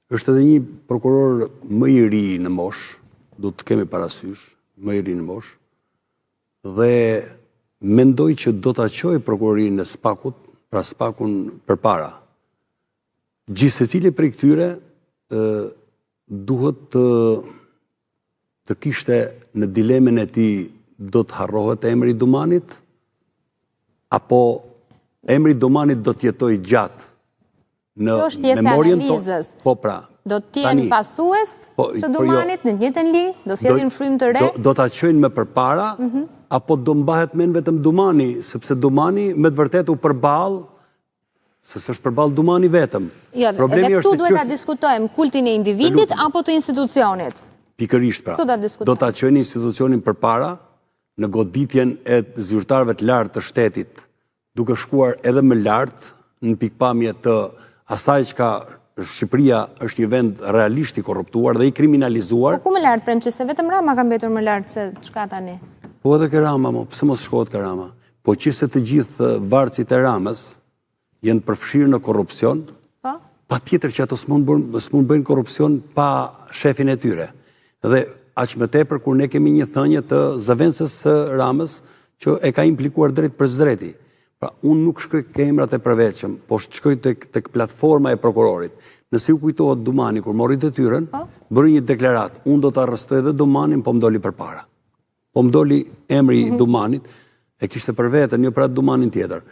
është edhe një prokuror më i ri në mosh, do të kemi parasysh, më i ri në mosh, dhe mendoj që do të aqoj prokurorinë e Spakut, pra Spakun për para. Gjithë se cili për i këtyre duhet të kishte në dilemen e ti do të harrohet emri Dumanit, apo emri Dumanit do të jetoj gjatë në memorien tonë. Po pra. Do të jenë pasues të Dumanit në njëjtën linjë, do sjellin frymë të re. Do ta çojnë më përpara, apo do mbahet men vetëm Dumani, sepse Dumani me të vërtetë u përball, se s'është përball Dumani vetëm. Jo, edhe këtu duhet ta diskutojmë kultin e individit apo të institucionit. Pikërisht pra. Do ta çojnë institucionin përpara në goditjen e zyrtarëve të lartë të shtetit, duke shkuar edhe më lart në pikpamje të asaj çka Shqipëria është një vend realisht i korruptuar dhe i kriminalizuar. Po ku më lart, prandaj se vetëm Rama ka mbetur më lart se çka tani? Po edhe ke Rama, pse mos shkohet ke Rama? Po qëse të gjithë varësit e Ramës jenë përfshirë në korrupsion, patjetër që ato s'mund bëjnë korrupsion pa shefin e tyre. Dhe aq më tepër kur ne kemi një thënie të zëvendëses së Ramës që e ka implikuar drejt për drejti. Pra, unë nuk shkoj ke emrat e përveçëm, po shkoj tek platforma e prokurorit. Nëse u kujtohet Dumani, kur mori detyrën, bëri një deklarat, unë do të arrestoj edhe Dumanin, po m'doli përpara. Po m'doli emri Dumanit, e kishte për vetën, jo për atë Dumanin tjetër.